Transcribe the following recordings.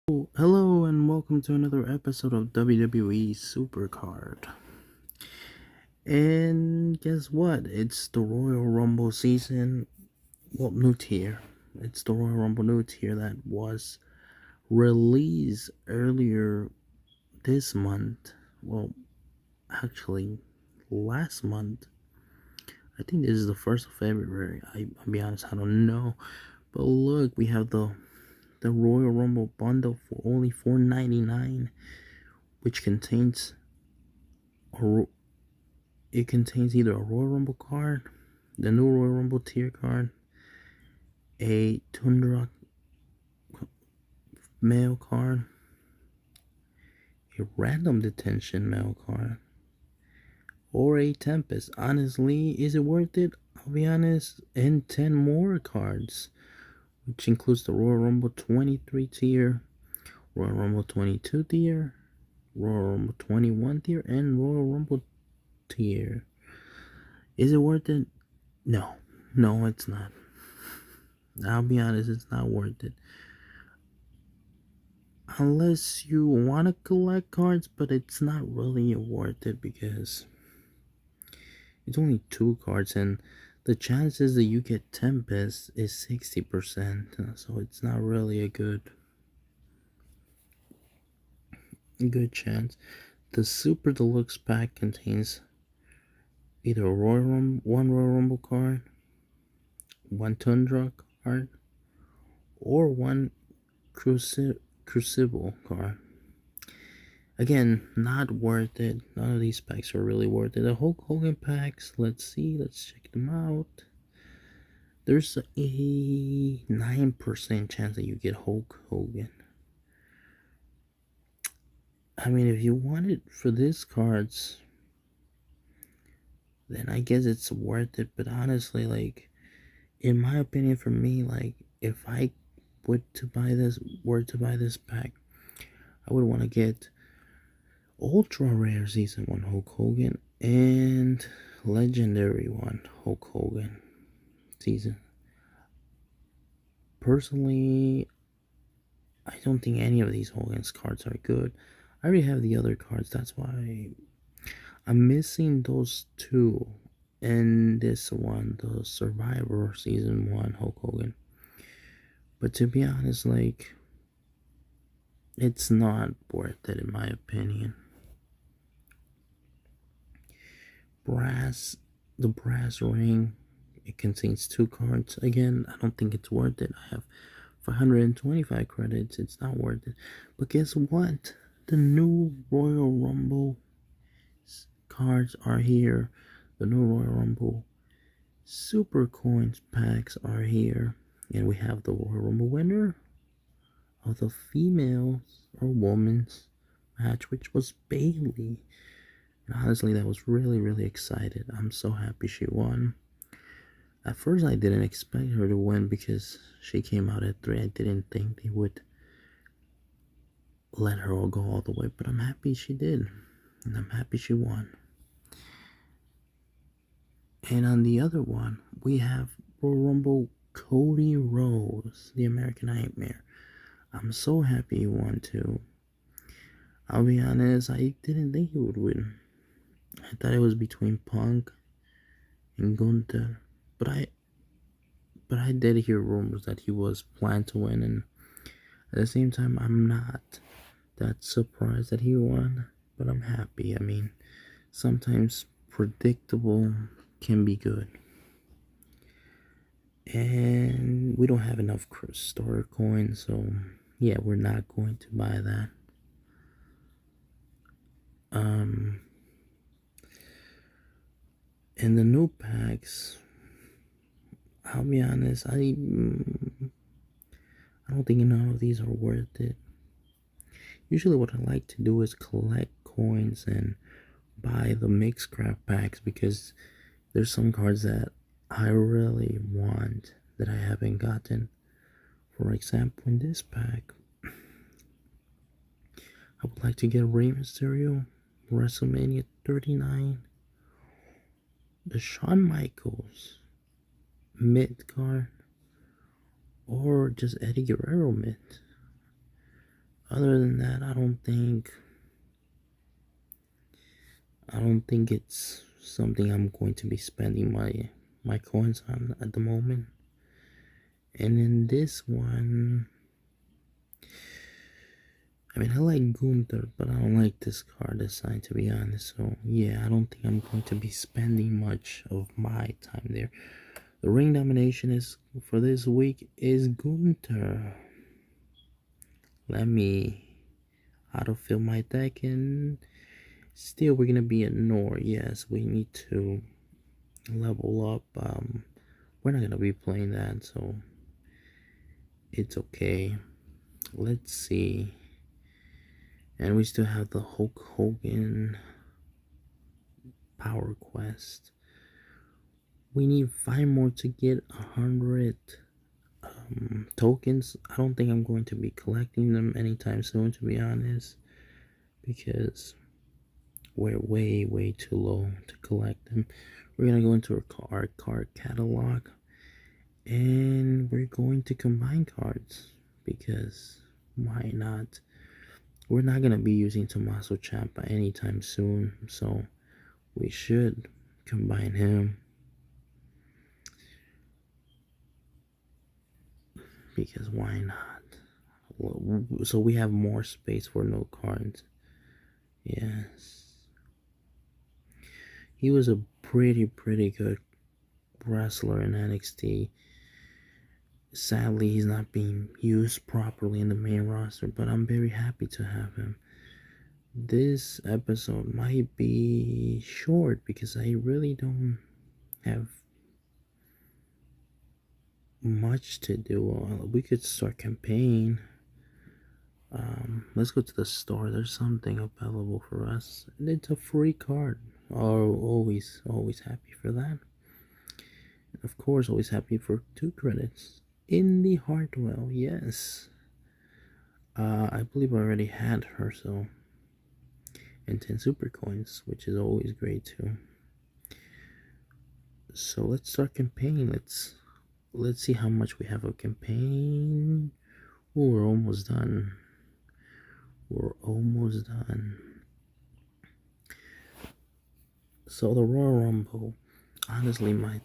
Hello and welcome to another episode of WWE Supercard. And guess what? It's the Royal Rumble season. Well, new tier. It's the Royal Rumble new tier that was released earlier this month. Well, actually, last month. I think this is the 1st of February. I'll be honest, I don't know. But look, we have the Royal Rumble bundle for only $4.99, which contains it contains either a Royal Rumble card, the new Royal Rumble tier card, a Tundra mail card, a random detention mail card, or a Tempest. Honestly, is it worth it? I'll be honest. And 10 more cards, which includes the Royal Rumble 23 tier, Royal Rumble 22 tier, Royal Rumble 21 tier, and Royal Rumble tier. Is it worth it? No. No, it's not. I'll be honest, it's not worth it. Unless you want to collect cards, but it's not really worth it because it's only 2 cards and the chances that you get Tempest is 60%, so it's not really a good chance. The Super Deluxe pack contains either a one Royal Rumble card, one Tundra card, or one Crucible card. Again, not worth it. None of these packs are really worth it. The Hulk Hogan packs, let's check them out. There's a 9% chance that you get Hulk Hogan. I mean, if you want it for these cards, then I guess it's worth it. But honestly, like, in my opinion, for me, like, if I were to buy this pack, I would want to get Ultra Rare Season 1 Hulk Hogan and Legendary 1 Hulk Hogan season. Personally, I don't think any of these Hogan's cards are good. I already have the other cards, that's why I'm missing those 2 and this one, the Survivor Season 1 Hulk Hogan. But to be honest, like, it's not worth it in my opinion. The brass ring, it contains 2 cards. Again, I don't think it's worth it. I have 525 credits. It's not worth it. But guess what? The new Royal Rumble cards are here. The new Royal Rumble Super Coins packs are here. And we have the Royal Rumble winner of the females or women's match, which was Bailey. And honestly, that was really excited. I'm so happy she won. At first, I didn't expect her to win because she came out at 3. I didn't think they would let her all go all the way, but I'm happy she did. And I'm happy she won. And on the other one, we have Royal Rumble Cody Rhodes, the American Nightmare. I'm so happy he won too. I'll be honest, I didn't think he would win. I thought it was between Punk and Gunther, but I did hear rumors that he was planned to win, and at the same time, I'm not that surprised that he won, but I'm happy. I mean, sometimes predictable can be good. And we don't have enough store coins, so yeah, we're not going to buy that. And the new packs, I'll be honest, I don't think none of these are worth it. Usually what I like to do is collect coins and buy the mixed craft packs because there's some cards that I really want that I haven't gotten. For example, in this pack, I would like to get Rey Mysterio, WrestleMania 39, the Shawn Michaels mid card, or just Eddie Guerrero mid. other than that, I don't think it's something I'm going to be spending my coins on at the moment. And in this one, I mean, I like Gunther, but I don't like this card design, to be honest. So yeah, I don't think I'm going to be spending much of my time there. The ring domination is for this week is Gunther. Let me autofill my deck, and still we're gonna be at Nor. Yes, we need to level up. We're not gonna be playing that, so it's okay. Let's see. And we still have the Hulk Hogan Power Quest. We need 5 more to get 100 tokens. I don't think I'm going to be collecting them anytime soon, to be honest, because we're way too low to collect them. We're gonna go into our card catalog, and we're going to combine cards, because why not? We're not gonna be using Tommaso Ciampa anytime soon, so we should combine him, because why not? So we have more space for no cards. Yes, he was a pretty good wrestler in NXT. Sadly, he's not being used properly in the main roster, but I'm very happy to have him. This episode might be short because I really don't have much to do. We could start campaign. Let's go to the store. There's something available for us, and it's a free card. Oh, always happy for that. And of course, always happy for 2 credits. Indy Hartwell, yes. I believe I already had her, so. And 10 super coins, which is always great too. So let's start campaign. Let's see how much we have of campaign. Oh, we're almost done. So the Royal Rumble, honestly, my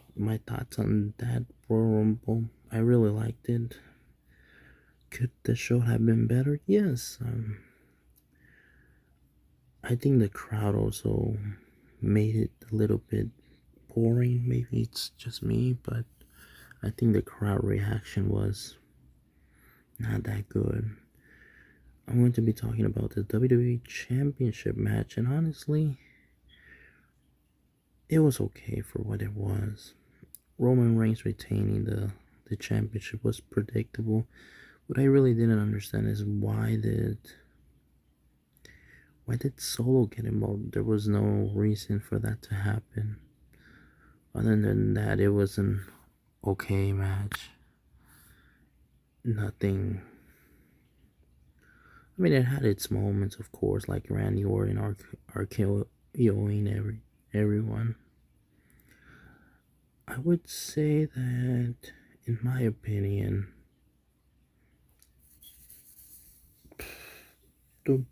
thoughts on that Royal Rumble, I really liked it. Could the show have been better? Yes. I think the crowd also made it a little bit boring. Maybe it's just me, but I think the crowd reaction was not that good. I'm going to be talking about the WWE Championship match, and honestly, it was okay for what it was. Roman Reigns retaining the championship was predictable. What I really didn't understand is why did Solo get involved? There was no reason for that to happen. Other than that, it was an okay match. Nothing. I mean, it had its moments, of course, like Randy Orton, RKOing everyone. I would say that, in my opinion, the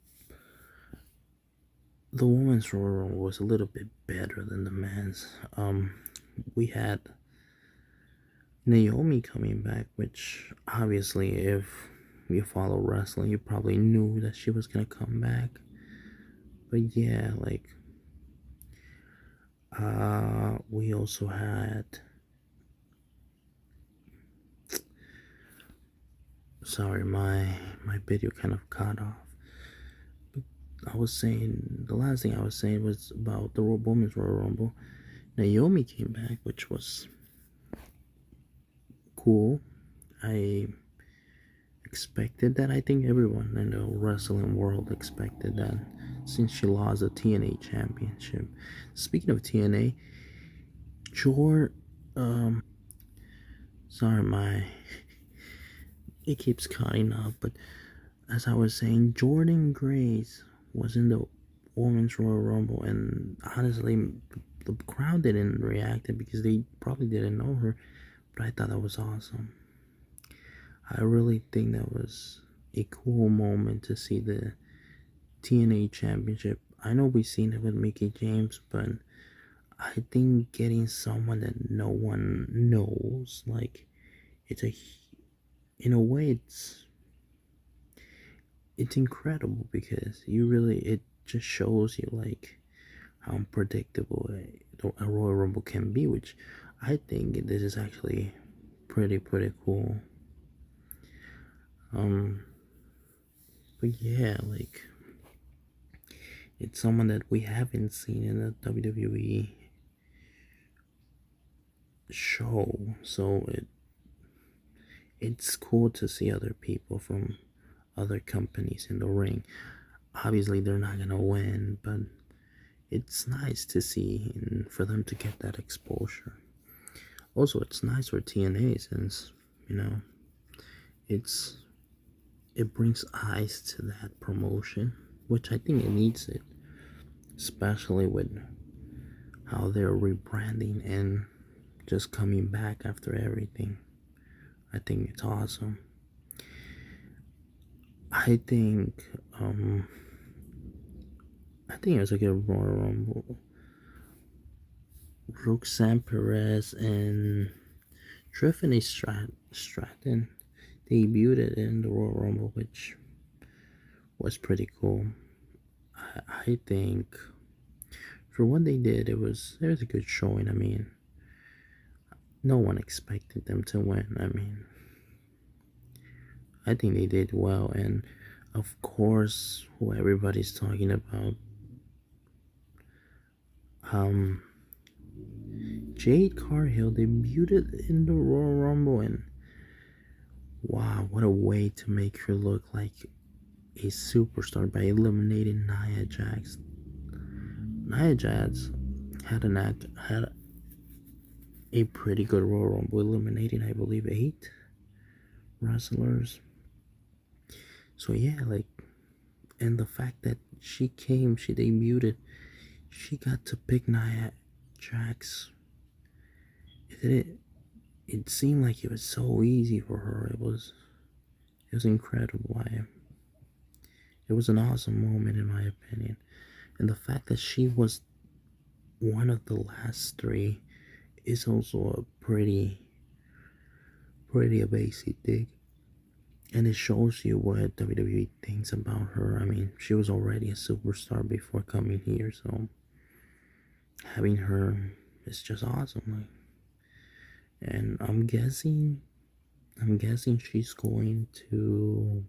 women's Royal Rumble was a little bit better than the men's. We had Naomi coming back, which obviously, if you follow wrestling, you probably knew that she was gonna come back. But yeah, like, we also had, sorry, my video kind of cut off. I was saying, the last thing I was saying was about the Women's Royal Rumble. Naomi came back, which was cool. I expected that. I think everyone in the wrestling world expected that, since she lost the TNA championship. Speaking of TNA, sorry, it keeps cutting up, but as I was saying, Jordan Grace was in the Women's Royal Rumble, and honestly, the crowd didn't react because they probably didn't know her, but I thought that was awesome. I really think that was a cool moment to see the TNA Championship. I know we've seen it with Mickey James, but I think getting someone that no one knows, like, it's a, in a way, it's incredible because it just shows you like how unpredictable a Royal Rumble can be, which I think this is actually pretty cool. But yeah, like, it's someone that we haven't seen in a WWE show, so it's cool to see other people from other companies in the ring. Obviously, they're not gonna win, but it's nice to see and for them to get that exposure. Also, it's nice for TNA since, you know, it brings eyes to that promotion, which I think it needs it, especially with how they're rebranding and just coming back after everything. I think it's awesome. I think it was a good Royal Rumble. Roxanne Perez and Tiffany Stratton debuted in the Royal Rumble, which was pretty cool. I think for what they did, it was a good showing. I mean, no one expected them to win. I mean, I think they did well, and of course, who everybody's talking about, Jade Cargill debuted in the Royal Rumble, and wow, what a way to make her look like a superstar by eliminating Nia Jax. Nia Jax had a pretty good Royal Rumble, eliminating, I believe, 8 wrestlers. So yeah, like, and the fact that she debuted, she got to pick Nia Jax. It seemed like it was so easy for her. It was incredible. It was an awesome moment in my opinion, and the fact that she was one of the last 3 is also a pretty basic dig, and it shows you what WWE thinks about her. I mean, she was already a superstar before coming here, so having her is just awesome. And I'm guessing she's going to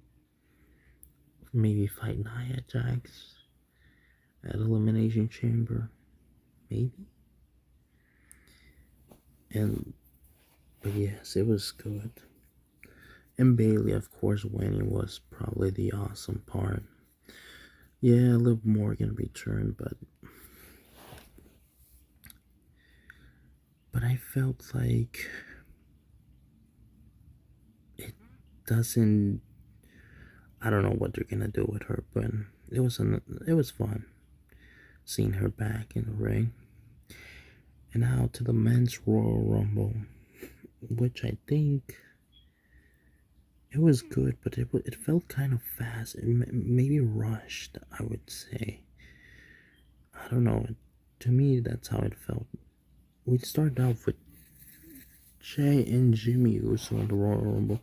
maybe fight Nia Jax at Elimination Chamber, maybe. But yes, it was good. And Bailey, of course, winning was probably the awesome part. Yeah, Liv Morgan returned, but I felt like it doesn't. I don't know what they're gonna do with her, but it was fun seeing her back in the ring. And now to the men's Royal Rumble, which I think it was good, but it felt kind of fast. Maybe rushed, I would say. I don't know. To me, that's how it felt. We started off with Jay and Jimmy Uso in the Royal Rumble,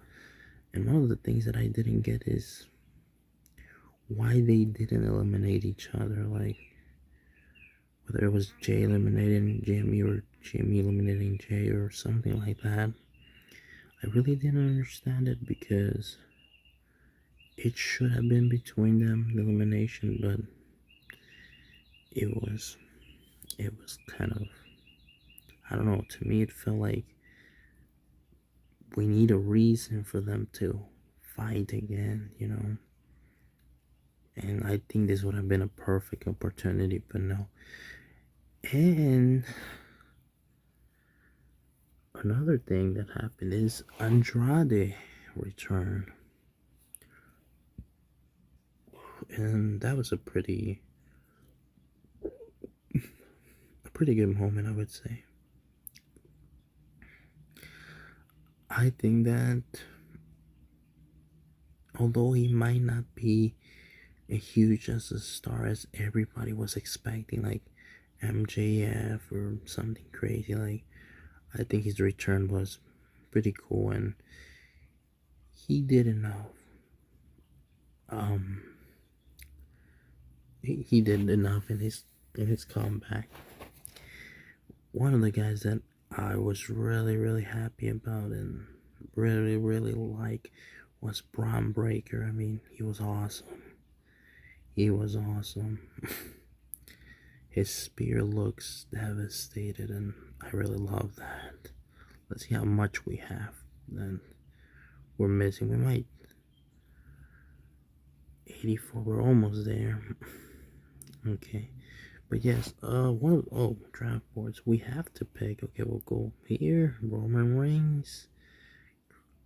and one of the things that I didn't get is why they didn't eliminate each other. Like, whether it was Jay eliminating Jimmy or Jimmy eliminating Jay or something like that. I really didn't understand it because it should have been between them, the elimination, but it was kind of, I don't know, to me it felt like we need a reason for them to fight again, you know. And I think this would have been a perfect opportunity, but no. And another thing that happened is Andrade returned. And that was a pretty good moment, I would say. I think that although he might not be as huge as a star as everybody was expecting, like MJF or something crazy, like I think his return was pretty cool, and he did enough. Um, he did enough in his comeback. One of the guys that I was really happy about and really like was Braun Breaker. I mean, he was awesome. He was awesome. His spear looks devastated, and I really love that. Let's see how much we have. Then we're missing. We might 84. We're almost there. Okay, but yes. Draft boards. We have to pick. Okay, we'll go here. Roman Reigns,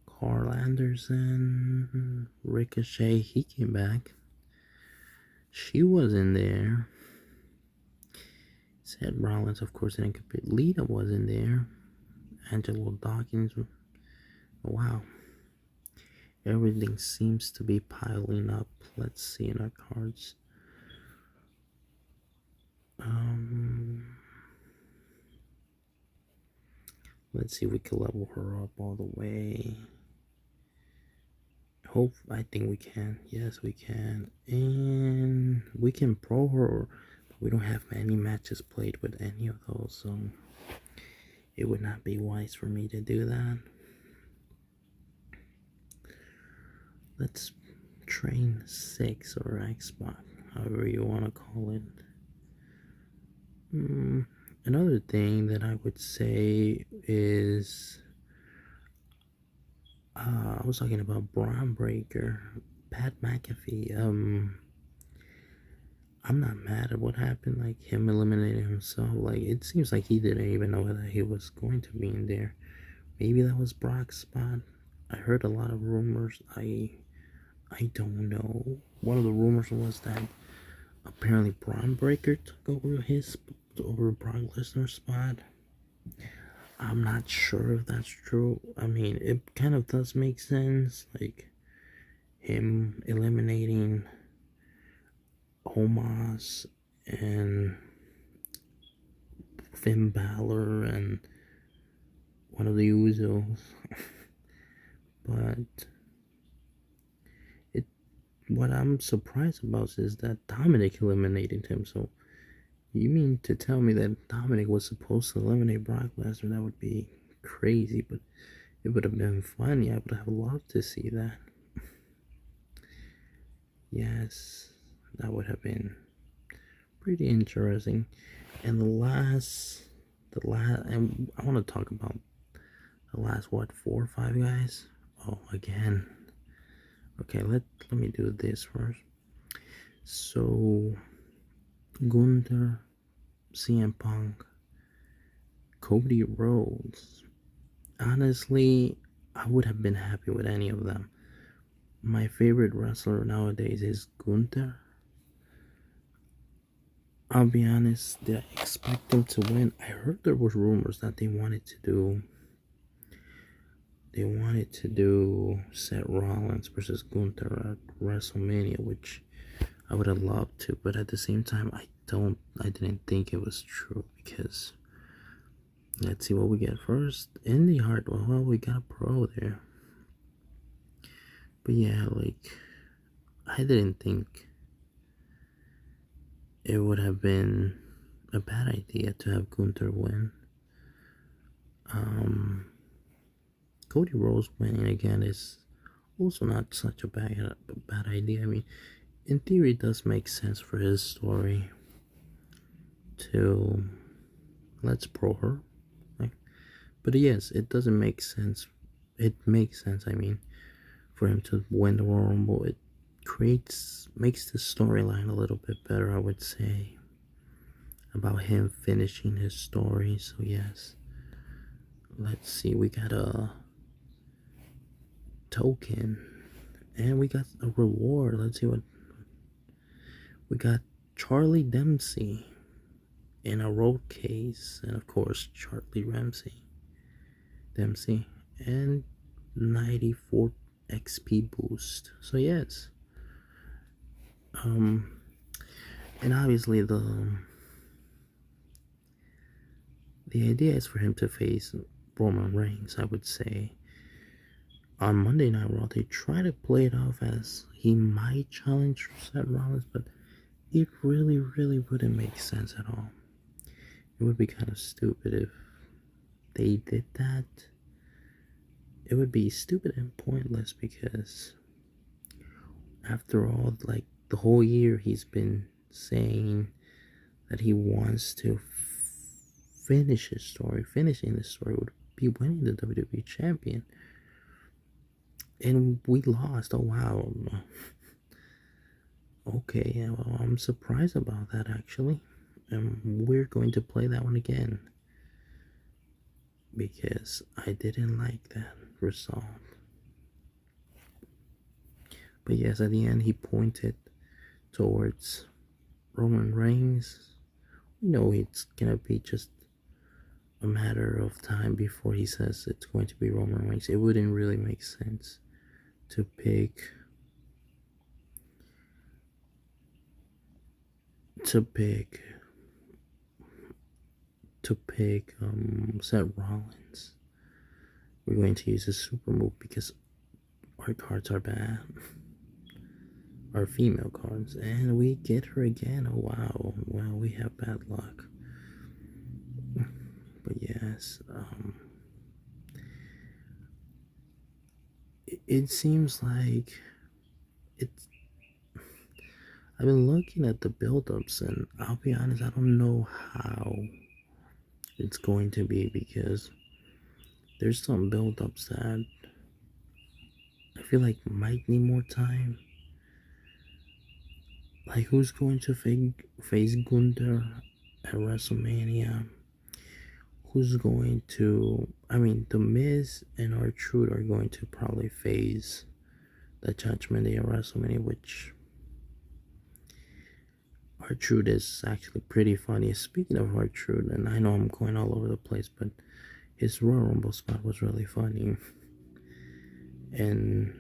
Carl Anderson, Ricochet. He came back. She was in there. Seth Rollins, of course, didn't compete. Lita was in there. Angelo Dawkins. Oh, wow. Everything seems to be piling up. Let's see in our cards. Let's see if we can level her up all the way. I think we can. Yes, we can. And we can pro her, but we don't have any matches played with any of those, so it would not be wise for me to do that. Let's train 6 or Xbox, however you want to call it. Another thing that I would say is I was talking about Braun Breaker, Pat McAfee. I'm not mad at what happened, like him eliminating himself. Like, it seems like he didn't even know that he was going to be in there. Maybe that was Brock's spot. I heard a lot of rumors. I don't know. One of the rumors was that apparently Braun Breaker took over Brock Lesnar's spot. I'm not sure if that's true. I mean, it kind of does make sense, like him eliminating Omos and Finn Balor and one of the Usos. But what I'm surprised about is that Dominic eliminated him. So you mean to tell me that Dominic was supposed to eliminate Brock Lesnar? That would be crazy, but it would have been funny. I would have loved to see that. Yes, that would have been pretty interesting. And and I want to talk about the last 4 or 5 guys. Oh, again. Okay, let me do this first. So Gunther, CM Punk, Cody Rhodes. Honestly, I would have been happy with any of them. My favorite wrestler nowadays is Gunther. I'll be honest, did I expect them to win? I heard there was rumors that they wanted to do Seth Rollins versus Gunther at WrestleMania, which I would have loved to, but at the same time, I didn't think it was true, because let's see what we get first. Indy Hartwell. Well, we got a pro there, but yeah, like, I didn't think it would have been a bad idea to have Gunther win. Cody Rhodes winning again is also not such a bad idea. I mean, in theory, it does make sense for his story to let's pro her. But yes, it doesn't make sense. It makes sense, I mean, for him to win the Royal Rumble. It makes the storyline a little bit better, I would say, about him finishing his story. So yes, let's see, we got a token and we got a reward. Let's see what we got. Charlie Dempsey in a roll case, and of course Charlie Dempsey and 94 XP boost. So yes, and obviously the idea is for him to face Roman Reigns. I would say on Monday Night Raw they try to play it off as he might challenge Seth Rollins, but it really wouldn't make sense at all. It would be kind of stupid if they did that. It would be stupid and pointless because after all, like the whole year he's been saying that he wants to finish his story. Finishing the story would be winning the WWE champion, and we lost. Oh wow. Okay, well, I'm surprised about that actually. And we're going to play that one again because I didn't like that result. But yes, at the end he pointed towards Roman Reigns. We know it's gonna be just a matter of time before he says it's going to be Roman Reigns. It wouldn't really make sense to pick Seth Rollins. We're going to use a super move because our cards are bad. Our female cards, and we get her again. Oh wow, well, we have bad luck. But yes, it seems like it's. I've been looking at the build-ups, and I'll be honest, I don't know how it's going to be because there's some build-ups that I feel like might need more time. Like, who's going to face Gunther at WrestleMania? Who's going to... I mean, The Miz and R-Truth are going to probably face the Judgment Day at WrestleMania, which... R-Truth is actually pretty funny. Speaking of R-Truth, and I know I'm going all over the place, but his Royal Rumble spot was really funny. And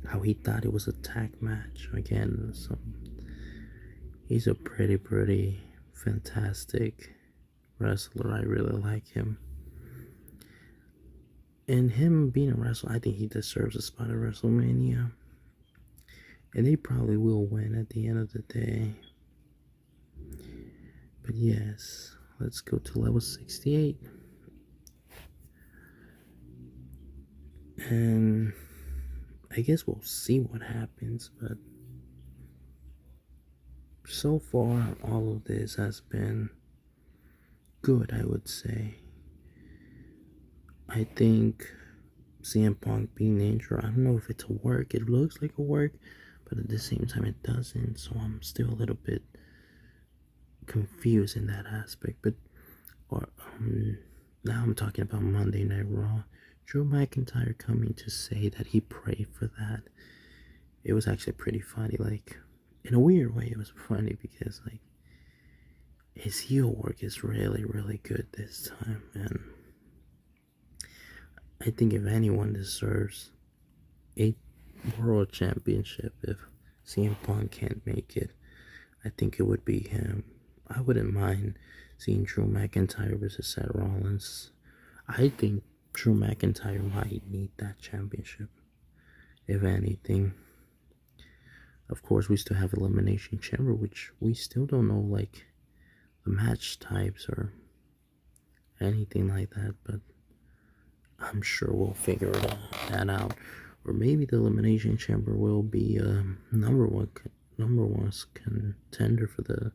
how he thought it was a tag match. Again, so he's a pretty fantastic wrestler. I really like him. And him being a wrestler, I think he deserves a spot at WrestleMania. And they probably will win at the end of the day. But yes, let's go to level 68. And I guess we'll see what happens, but so far all of this has been good, I would say. I think CM Punk being injured, I don't know if it's a work. It looks like a work, but at the same time it doesn't, so I'm still a little bit confused in that aspect. But now I'm talking about Monday Night Raw. Drew McIntyre coming to say that he prayed for that. It was actually pretty funny. Like, in a weird way, it was funny because, like, his heel work is really good this time. And I think if anyone deserves a world championship, if CM Punk can't make it, I think it would be him. I wouldn't mind seeing Drew McIntyre versus Seth Rollins. I think Drew McIntyre might need that championship, if anything. Of course, we still have Elimination Chamber, which we still don't know, like, the match types or anything like that, but I'm sure we'll figure that out. Or maybe the Elimination Chamber will be number one contender for the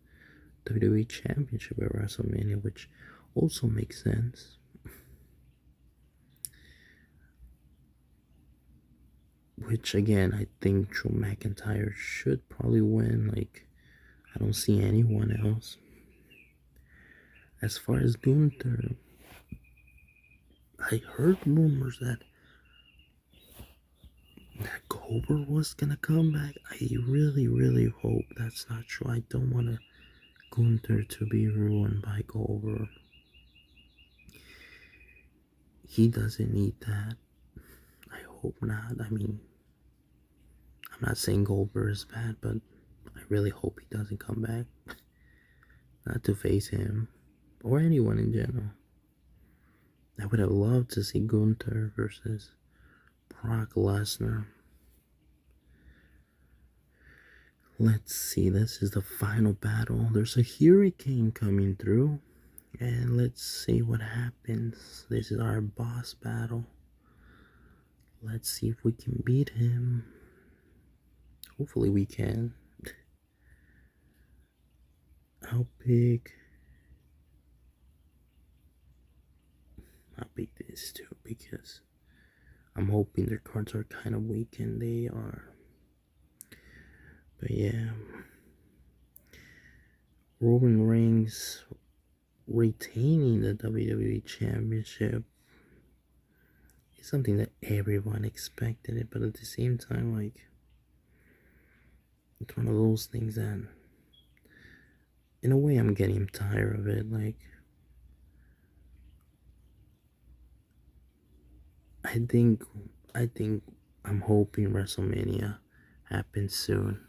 WWE Championship at WrestleMania, which also makes sense. Which, again, I think Drew McIntyre should probably win. Like, I don't see anyone else. As far as Gunther, I heard rumors that Goldberg was gonna come back. I really hope that's not true. I don't want Gunther to be ruined by Goldberg. He doesn't need that. I hope not. I mean, I'm not saying Goldberg is bad, but I really hope he doesn't come back. Not to face him or anyone in general. I would have loved to see Gunther versus Brock Lesnar. Let's see, this is the final battle. There's a hurricane coming through, and let's see what happens. This is our boss battle. Let's see if we can beat him. Hopefully we can. How big this too, because I'm hoping their cards are kind of weak, and they are. But yeah, Roman Reigns retaining the WWE Championship is something that everyone expected it, but at the same time, like, it's one of those things that, in a way, I'm getting tired of it. Like, I think I'm hoping WrestleMania happens soon.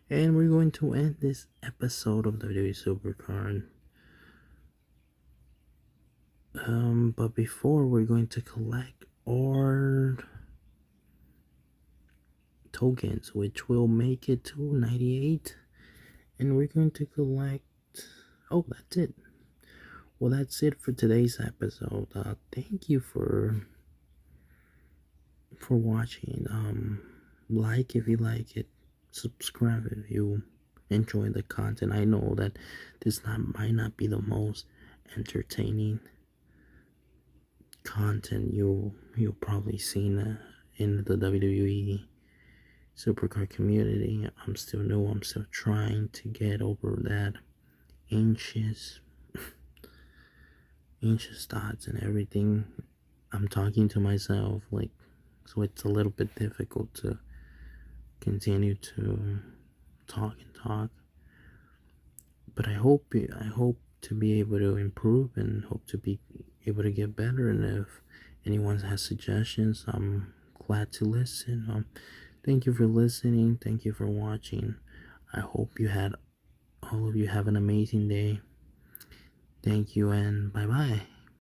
And we're going to end this episode of the Wwe Supercard. But before, we're going to collect our tokens, which will make it to 98. And we're going to collect... Oh, that's it. Well, that's it for today's episode. Thank you for watching. Like if you like it. Subscribe if you enjoy the content. I know that this might not be the most entertaining content you'll probably seen in the WWE Supercard community. I'm still new. I'm still trying to get over that anxious thoughts and everything. I'm talking to myself, like, so it's a little bit difficult to continue to talk, but I hope to be able to improve and hope to be able to get better. And if anyone has suggestions, I'm glad to listen. Thank you for listening. Thank you for watching. I hope all of you have an amazing day. Thank you, and bye bye.